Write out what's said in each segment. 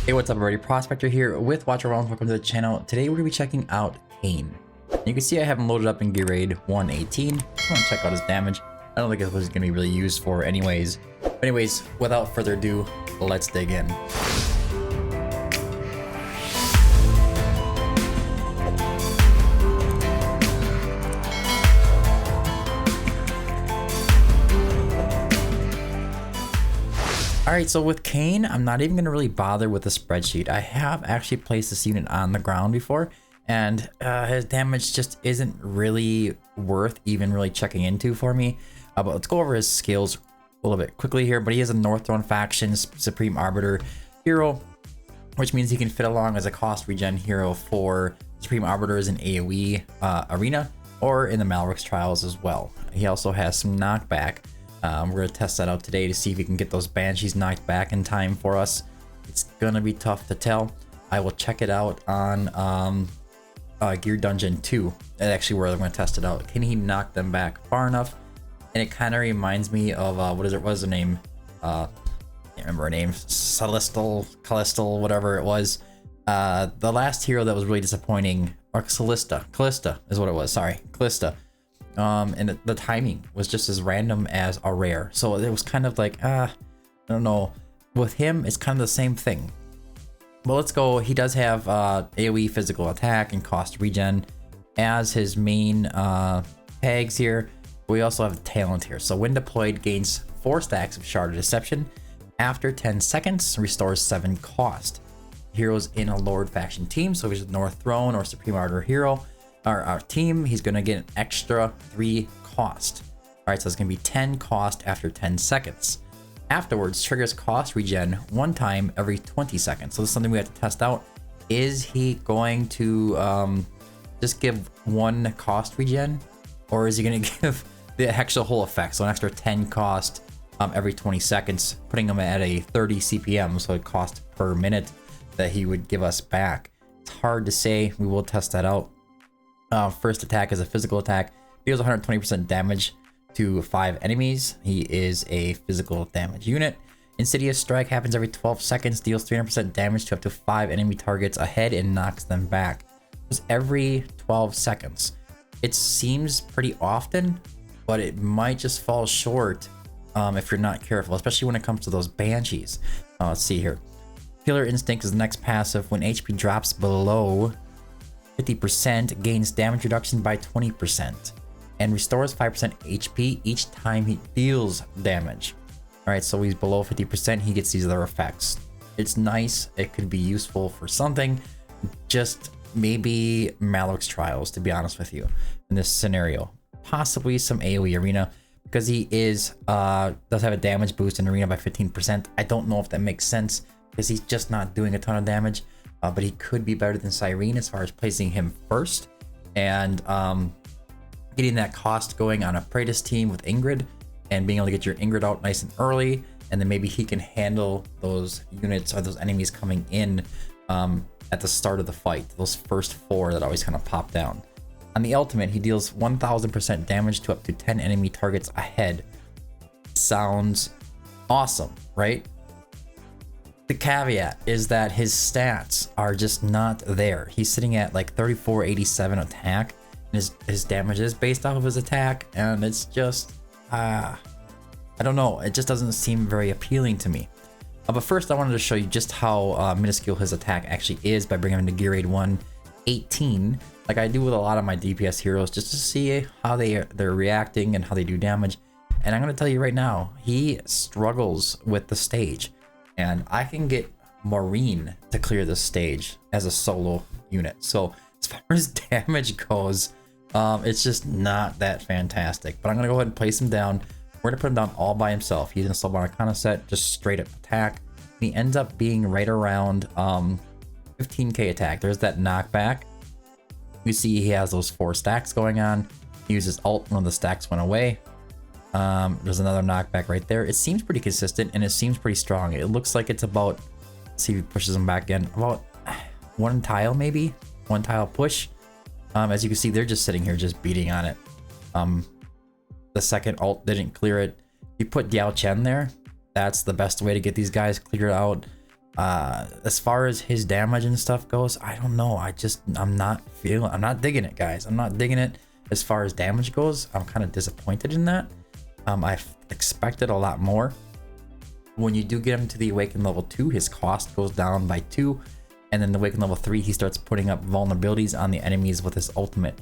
Hey, what's up everybody? Prospector here with Watcher Realms. Welcome to the channel. Today we're going to be checking out Kane. You can see I have him loaded up in gear raid 118. Just want to check out his damage. I don't think it was going to be really used for anyways. Anyways, without further ado, let's dig in. Alright, so with Kane, I'm not even going to really bother with the spreadsheet. I have actually placed this unit on the ground before, and his damage just isn't really worth even really checking into for me. But let's go over his skills a little bit quickly here. But he is a North Throne faction Supreme Arbiter hero, which means he can fit along as a cost regen hero for Supreme Arbiters in AoE Arena or in the Malriks trials as well. He also has some knockback. We're going to test that out today to see if we can get those Banshees knocked back in time for us. It's going to be tough to tell. I will check it out on Gear Dungeon 2. That's actually where I'm going to test it out. Can he knock them back far enough? And it kind of reminds me of, what is her name? Can't remember her name. Callistal, whatever it was. The last hero that was really disappointing, or Callista is what it was. Sorry, Callista. And the timing was just as random as a rare, so it was kind of like I don't know. With him, it's kind of the same thing. But let's go. He does have AoE physical attack and cost regen as his main tags here. We also have talent here. So when deployed, gains 4 stacks of Shard of Deception. After 10 seconds, restores 7 cost. Heroes in a Lord faction team, so if he's a North Throne or Supreme Arbiter hero, our team, he's going to get an extra 3 cost. All right, so it's going to be 10 cost after 10 seconds. Afterwards, triggers cost regen 1 time every 20 seconds. So this is something we have to test out. Is he going to just give 1 cost regen, or is he going to give the actual whole effect? So an extra 10 cost every 20 seconds, putting him at a 30 CPM, so it cost per minute that he would give us back. It's hard to say. We will test that out. First attack is a physical attack. Deals 120% damage to 5 enemies. He is a physical damage unit. Insidious Strike happens every 12 seconds. Deals 300% damage to up to 5 enemy targets ahead and knocks them back. It's every 12 seconds. It seems pretty often, but it might just fall short if you're not careful, especially when it comes to those Banshees. Let's see here. Killer Instinct is the next passive. When HP drops below 50%, gains damage reduction by 20% and restores 5% HP each time he deals damage. All right, so he's below 50%, he gets these other effects. It's nice. It could be useful for something, just maybe Malriks trials, to be honest with you, in this scenario. Possibly some AoE Arena, because he is does have a damage boost in Arena by 15%. I don't know if that makes sense because he's just not doing a ton of damage. But he could be better than Cyrene as far as placing him first and getting that cost going on a Praetus team with Ingrid and being able to get your Ingrid out nice and early, and then maybe he can handle those units or those enemies coming in at the start of the fight, those first 4 that always kind of pop down. On the ultimate, he deals 1000% damage to up to 10 enemy targets ahead. Sounds awesome, right? The caveat is that his stats are just not there. He's sitting at like 3487 attack, and his damage is based off of his attack, and it's just I don't know, it just doesn't seem very appealing to me. But first I wanted to show you just how minuscule his attack actually is by bringing him to gear raid 118, like I do with a lot of my DPS heroes, just to see how they're reacting and how they do damage. And I'm going to tell you right now, he struggles with the stage. And I can get Maureen to clear this stage as a solo unit. So as far as damage goes, it's just not that fantastic. But I'm going to go ahead and place him down. We're going to put him down all by himself. He's in a Soulbound Arcana set, just straight up attack. And he ends up being right around 15k attack. There's that knockback. You see he has those 4 stacks going on. He uses ult, one of the stacks went away. There's another knockback right there. It seems pretty consistent and it seems pretty strong. It looks like it's about, let's see if he pushes them back in, about 1 tile maybe, 1 tile push. As you can see, they're just sitting here just beating on it. The second ult didn't clear it. You put Diao Chen there, that's the best way to get these guys cleared out. As far as his damage and stuff goes, I don't know. I'm not digging it, guys. I'm not digging it. As far as damage goes, I'm kind of disappointed in that. I expected a lot more. When you do get him to the Awaken level 2, his cost goes down by 2. And then the Awaken level 3, he starts putting up vulnerabilities on the enemies with his ultimate.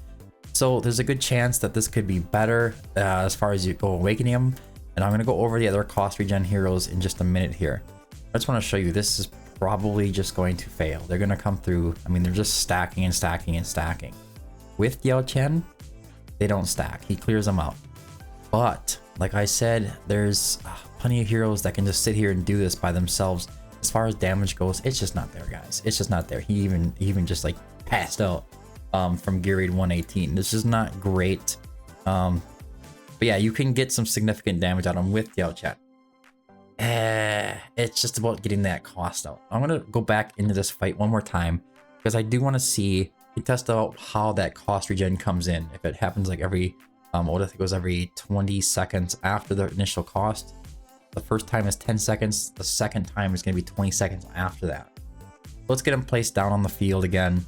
So there's a good chance that this could be better as far as you go awakening him. And I'm going to go over the other cost regen heroes in just a minute here. I just want to show you, this is probably just going to fail. They're going to come through. I mean, they're just stacking and stacking and stacking. With Yao Chen, they don't stack. He clears them out. But like I said, there's plenty of heroes that can just sit here and do this by themselves. As far as damage goes, it's just not there, guys. It's just not there. He even just like passed out from gear raid 118. This is not great. But yeah, you can get some significant damage out of him with Yao Chen. It's just about getting that cost out. I'm gonna go back into this fight one more time because I do want to see, test out how that cost regen comes in. If it happens like every I think it goes every 20 seconds after the initial cost. The first time is 10 seconds. The second time is going to be 20 seconds after that. Let's get him placed down on the field again.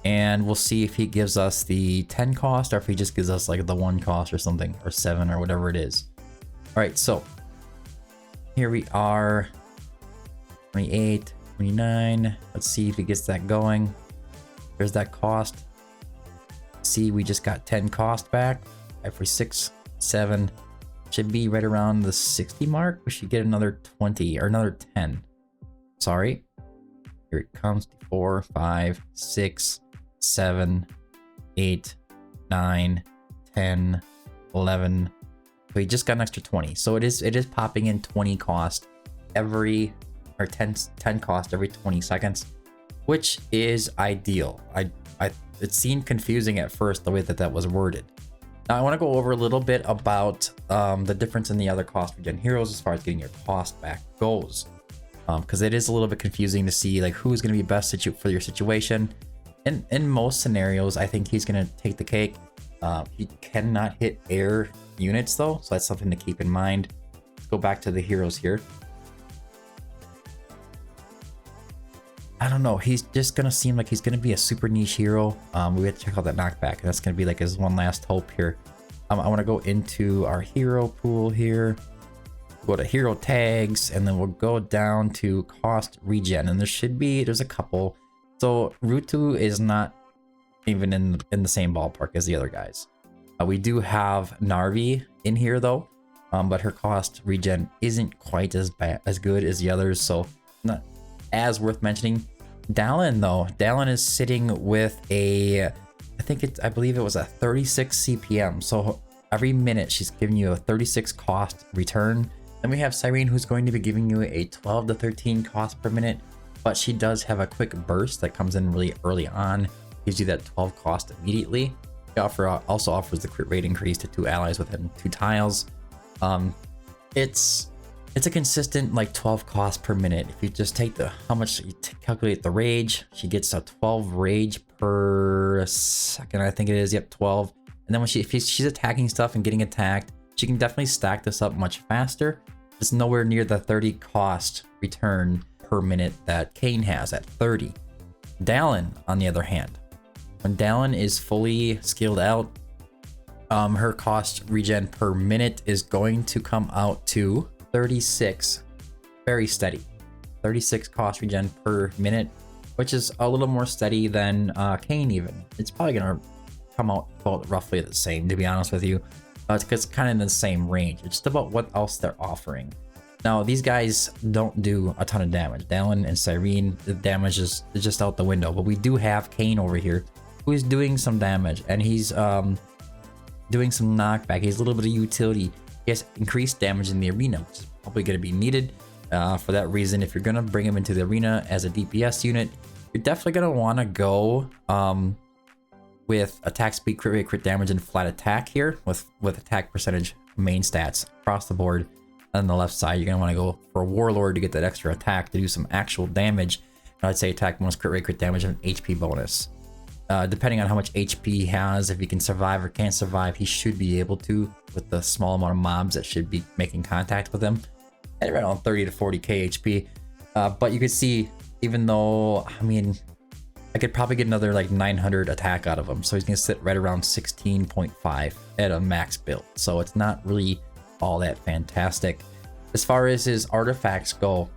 And we'll see if he gives us the 10 cost or if he just gives us like the 1 cost or something, or 7 or whatever it is. All right, so here we are. 28, 29. Let's see if he gets that going. There's that cost. See, we just got 10 cost back. Every 6, 7. Should be right around the 60 mark. We should get another 20 or another 10. Sorry. Here it comes. 4, 5, 6, 7, 8, 9, 10, 11. We just got an extra 20. So it is popping in 20 cost every, or 10 cost every 20 seconds, which is ideal. It seemed confusing at first the way that was worded. Now I want to go over a little bit about the difference in the other cost regen heroes as far as getting your cost back goes, because it is a little bit confusing to see like who's going to be best for your situation. In most scenarios, I think he's going to take the cake. He cannot hit air units though, so that's something to keep in mind. Let's go back to the heroes here. I don't know. He's just going to seem like he's going to be a super niche hero. We have to check out that knockback. And that's going to be like his one last hope here. I want to go into our hero pool here. Go to hero tags. And then we'll go down to cost regen. And there's a couple. So Rutu is not even in the same ballpark as the other guys. We do have Narvi in here though. But her cost regen isn't quite as good as the others. So not as worth mentioning. Dallin though, Dallin is sitting with a, I believe it was a 36 CPM. So every minute she's giving you a 36 cost return. Then we have Cyrene, who's going to be giving you a 12 to 13 cost per minute, but she does have a quick burst that comes in really early on, gives you that 12 cost immediately. She also offers the crit rate increase to 2 allies within 2 tiles. It's a consistent like 12 cost per minute. If you just take how much you calculate the rage, she gets a 12 rage per second, I think it is. Yep, 12. And then when if she's attacking stuff and getting attacked, she can definitely stack this up much faster. It's nowhere near the 30 cost return per minute that Kane has at 30. Dallin, on the other hand, when Dallin is fully skilled out, her cost regen per minute is going to come out to 36, very steady. 36 cost regen per minute, which is a little more steady than Kane even. It's probably gonna come out about roughly the same, to be honest with you. It's kind of in the same range. It's just about what else they're offering. Now, these guys don't do a ton of damage. Dallin and Cyrene, the damage is just out the window. But we do have Kane over here, who is doing some damage, and he's doing some knockback. He has a little bit of utility. He has increased damage in the arena, which is probably going to be needed. For that reason, if you're going to bring him into the arena as a DPS unit, you're definitely going to want to go with attack speed, crit rate, crit damage, and flat attack here with attack percentage main stats across the board. On the left side, you're going to want to go for a Warlord to get that extra attack to do some actual damage. And I'd say attack bonus, crit rate, crit damage, and an HP bonus. Depending on how much HP he has, if he can survive or can't survive, he should be able to with the small amount of mobs that should be making contact with him. At around 30 to 40k HP. But you can see, even though, I mean, I could probably get another like 900 attack out of him. So he's going to sit right around 16.5 at a max build. So it's not really all that fantastic. As far as his artifacts go,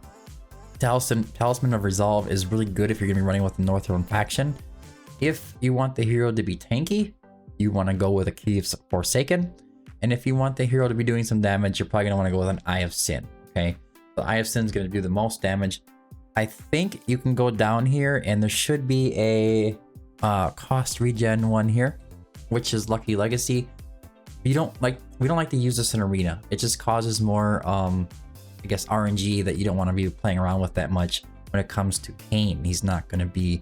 Talisman of Resolve is really good if you're going to be running with the Northrend faction. If you want the hero to be tanky, you want to go with a Key of Forsaken. And if you want the hero to be doing some damage, you're probably going to want to go with an Eye of Sin. Okay, the Eye of Sin is going to do the most damage. I think you can go down here and there should be a cost regen one here, which is Lucky Legacy. We don't like to use this in arena. It just causes more I guess RNG that you don't want to be playing around with that much. When it comes to Kane, he's not going to be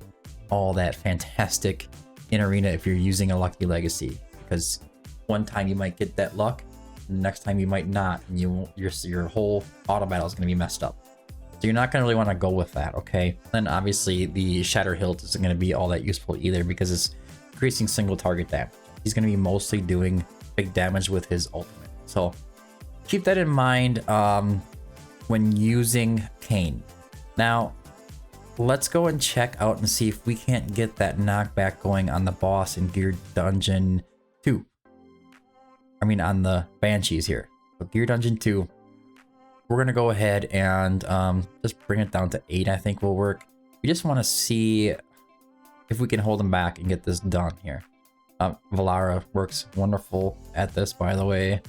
all that fantastic in arena if you're using a Lucky Legacy, because one time you might get that luck, and the next time you might not, and your whole auto battle is going to be messed up. So you're not going to really want to go with that, okay? Then obviously the Shatter Hilt isn't going to be all that useful either, because it's increasing single target damage. He's going to be mostly doing big damage with his ultimate. So keep that in mind when using Kane. Now, let's go and check out and see if we can't get that knockback going on the boss in Gear Dungeon 2. I mean, on the Banshees here. So Gear Dungeon 2. We're going to go ahead and just bring it down to 8, I think will work. We just want to see if we can hold him back and get this done here. Valara works wonderful at this, by the way.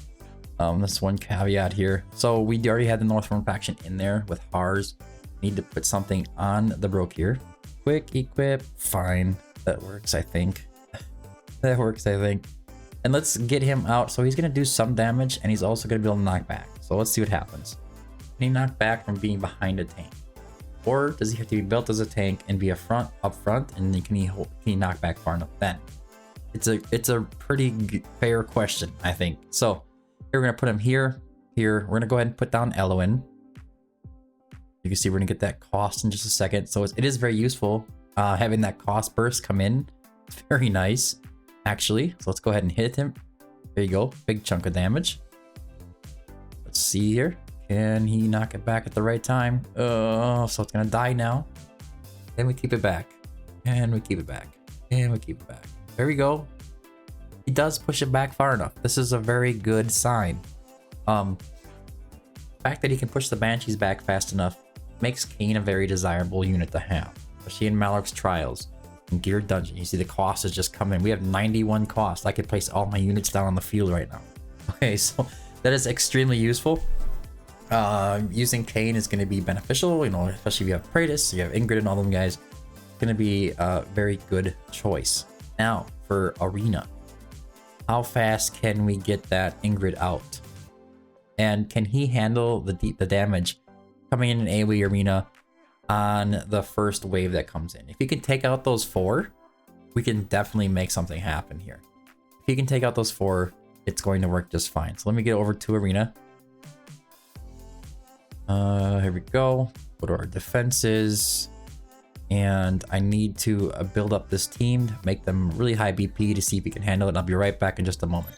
This one caveat here. So we already had the Northrend faction in there with Hars. Need to put something on the Broke here. Quick equip. Fine. That works, I think. That works, I think. And let's get him out. So he's going to do some damage, and he's also going to be able to knock back. So let's see what happens. Can he knock back from being behind a tank? Or does he have to be built as a tank and be up front, and then can he knock back far enough then? It's a pretty fair question, I think. So here we're going to put him here. We're going to go ahead and put down Eloin. You can see we're going to get that cost in just a second. So it is very useful having that cost burst come in. It's very nice, actually. So let's go ahead and hit him. There you go. Big chunk of damage. Let's see here. Can he knock it back at the right time? Oh, so it's going to die now. Then we keep it back. And we keep it back. And we keep it back. There we go. He does push it back far enough. This is a very good sign. The fact that he can push the Banshees back fast enough makes Kane a very desirable unit to have, especially in Malriks Trials and Gear Dungeon. You see the cost is just coming. We have 91 cost. I could place all my units down on the field right now. Okay, so that is extremely useful. Using Kane is going to be beneficial, you know, especially if you have Praetus, you have Ingrid and all them guys. It's going to be a very good choice. Now, for Arena, how fast can we get that Ingrid out? And can he handle the damage coming in AoE Arena on the first wave that comes in? If he can take out those 4, we can definitely make something happen here. If he can take out those 4, it's going to work just fine. So let me get over to Arena. Here we go. Go to our defenses. And I need to build up this team, make them really high BP to see if we can handle it. And I'll be right back in just a moment.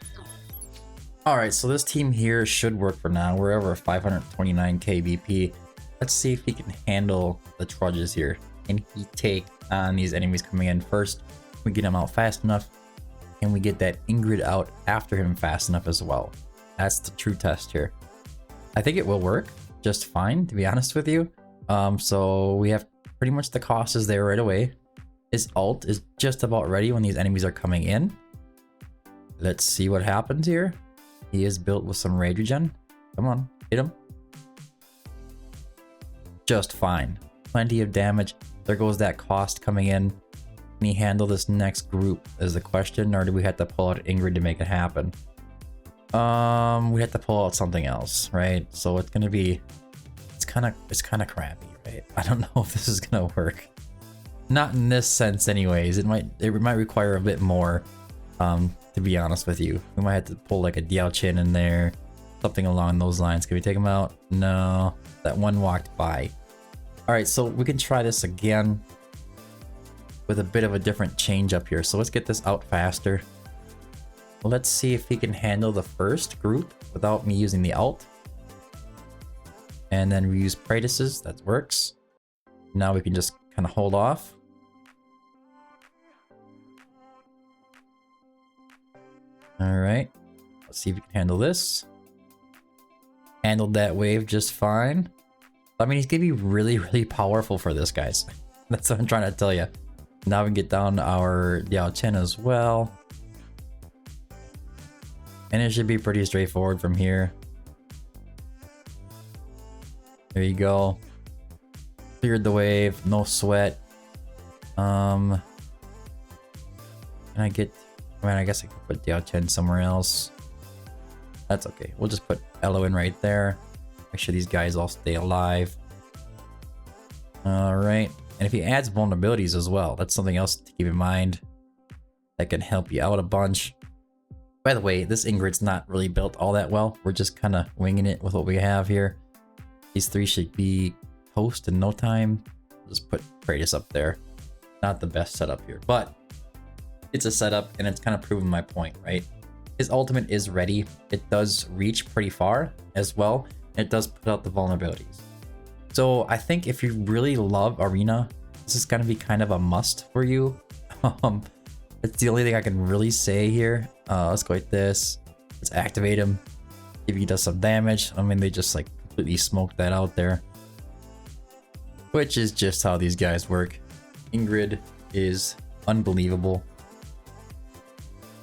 Alright, so this team here should work for now. We're over 529k BP. Let's see if he can handle the trudges here. Can he take on these enemies coming in first? Can we get him out fast enough? Can we get that Ingrid out after him fast enough as well? That's the true test here. I think it will work just fine, to be honest with you. So we have pretty much the cost is there right away. His ult is just about ready when these enemies are coming in. Let's see what happens here. He is built with some rage regen. Come on, hit him. Just fine. Plenty of damage. There goes that cost coming in. Can he handle this next group is the question, or do we have to pull out Ingrid to make it happen? We have to pull out something else, right? So it's gonna be, it's kind of crappy, right? I don't know if this is gonna work. Not in this sense, anyways. It might require a bit more. To be honest with you, we might have to pull like a Diao Chin in there, something along those lines. Can we take him out? No, that one walked by. All right, so we can try this again with a bit of a different change up here. So let's get this out faster. Let's see if he can handle the first group without me using the ult. And then we use Praetuses, that works. Now we can just kind of hold off. All right, let's see if we can handle this. Handled that wave just fine. I mean, he's gonna be really, really powerful for this, guys. That's what I'm trying to tell you. Now we can get down to our Diao Chen as well. And it should be pretty straightforward from here. There you go. Cleared the wave, no sweat. Can I get... I mean, I guess I could put Diao Chen somewhere else. That's okay. We'll just put Elo in right there. Make sure these guys all stay alive. Alright. And if he adds vulnerabilities as well, that's something else to keep in mind. That can help you out a bunch. By the way, this Ingrid's not really built all that well. We're just kind of winging it with what we have here. These three should be toast in no time. Just put Kratos up there. Not the best setup here, but it's a setup and it's kind of proven my point, right? His ultimate is ready. It does reach pretty far as well. And it does put out the vulnerabilities. So I think if you really love Arena, this is going to be kind of a must for you. It's the only thing I can really say here. Let's go like this. Let's activate him. If he does some damage. I mean, they just like completely smoked that out there. Which is just how these guys work. Ingrid is unbelievable.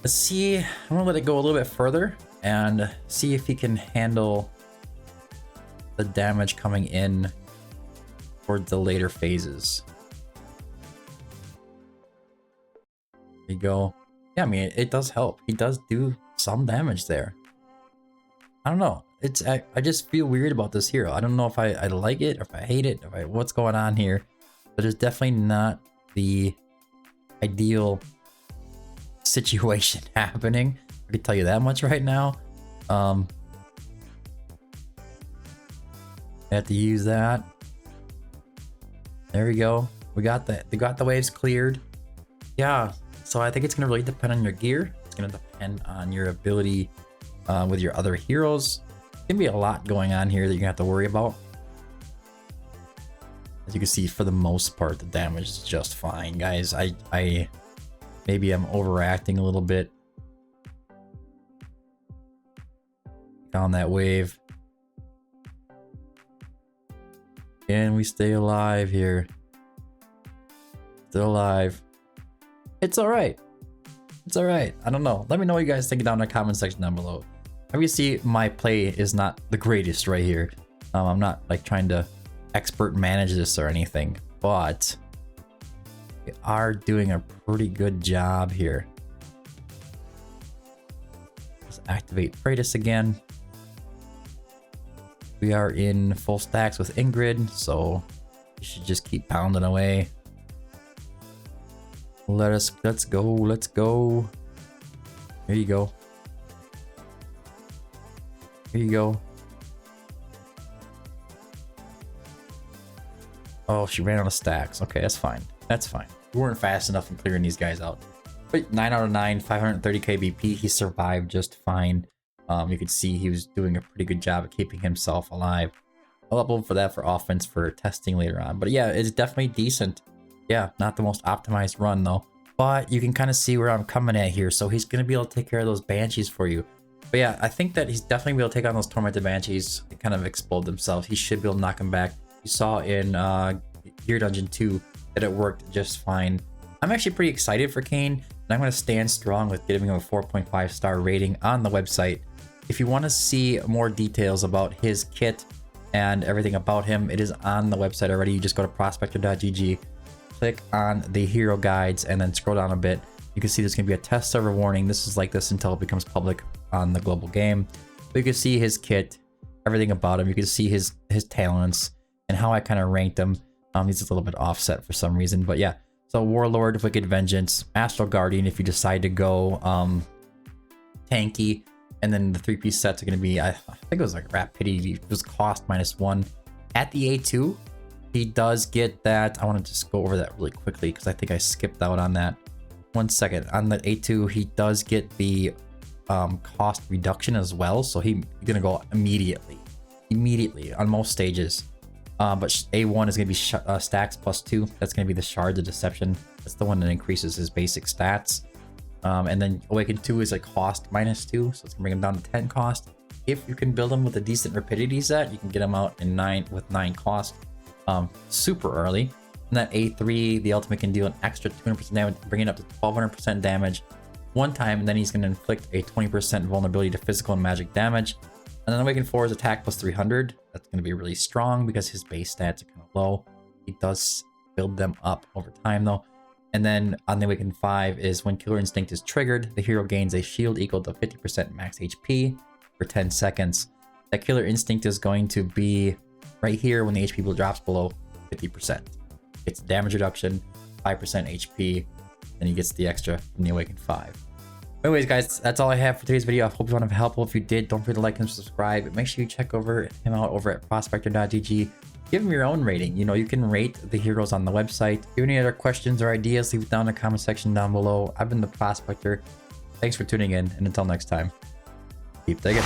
Let's see. I'm gonna let it go a little bit further and see if he can handle the damage coming in towards the later phases. There you go. Yeah, I mean, it does help. He does do some damage there. I don't know. I just feel weird about this hero. I don't know if I like it or if I hate it, or what's going on here. But it's definitely not the ideal situation happening. I can tell you that much right now. I have to use that. There we go. We got the waves cleared. Yeah. So I think it's gonna really depend on your gear. It's gonna depend on your ability with your other heroes. There's gonna be a lot going on here that you're gonna have to worry about. As you can see, for the most part, the damage is just fine, guys. I maybe I'm overacting a little bit. On that wave. Can we stay alive here? Still alive. It's alright. It's alright. I don't know. Let me know what you guys think down in the comment section down below. Obviously, my play is not the greatest right here. I'm not like trying to expert manage this or anything, but we are doing a pretty good job here. Let's activate Kratos again. We are in full stacks with Ingrid, so you should just keep pounding away. Let's go. Here you go. Here you go. Oh, she ran out of stacks. Okay, that's fine. That's fine. We weren't fast enough in clearing these guys out. But 9 out of 9, 530 KBP. He survived just fine. You could see he was doing a pretty good job of keeping himself alive. I'll upload for that for offense for testing later on. But yeah, it's definitely decent. Yeah, not the most optimized run though. But you can kind of see where I'm coming at here. So he's going to be able to take care of those Banshees for you. But yeah, I think that he's definitely going to be able to take on those Tormented Banshees. They kind of explode themselves. He should be able to knock them back. You saw in Gear Dungeon 2 that it worked just fine. I'm actually pretty excited for Kane. And I'm going to stand strong with giving him a 4.5 star rating on the website. If you want to see more details about his kit and everything about him, it is on the website already. You just go to prospector.gg, click on the hero guides, and then scroll down a bit. You can see there's going to be a test server warning. This is like this until it becomes public on the global game. But you can see his kit, everything about him. You can see his talents and how I kind of ranked him. He's a little bit offset for some reason, but yeah. So Warlord, Wicked Vengeance, Astral Guardian if you decide to go tanky. And then the 3-piece sets are going to be, I think it was like Rapidity. It was cost -1. At the A2, he does get that. I want to just go over that really quickly because I think I skipped out on that. 1 second. On the A2, he does get the cost reduction as well. So he's going to go immediately on most stages. But A1 is going to be stacks +2. That's going to be the Shards of Deception. That's the one that increases his basic stats. And then Awaken 2 is a cost -2, so it's going to bring him down to 10 cost. If you can build him with a decent rapidity set, you can get him out in 9 cost super early. And that A3, the ultimate can deal an extra 200% damage, bringing it up to 1200% damage one time, and then he's going to inflict a 20% vulnerability to physical and magic damage. And then Awaken 4 is attack +300. That's going to be really strong because his base stats are kind of low. He does build them up over time though. And then on the Awaken 5 is when Killer Instinct is triggered, the hero gains a shield equal to 50% max HP for 10 seconds. That Killer Instinct is going to be right here when the HP drops below 50%. It's damage reduction, 5% HP, then he gets the extra from the Awaken 5. Anyways, guys, that's all I have for today's video. I hope you found it helpful. If you did, don't forget to like and subscribe. Make sure you check him out over at prospector.gg. Give him your own rating. You know, you can rate the heroes on the website. If you have any other questions or ideas, leave it down in the comment section down below. I've been the Prospector. Thanks for tuning in, and until next time, keep digging.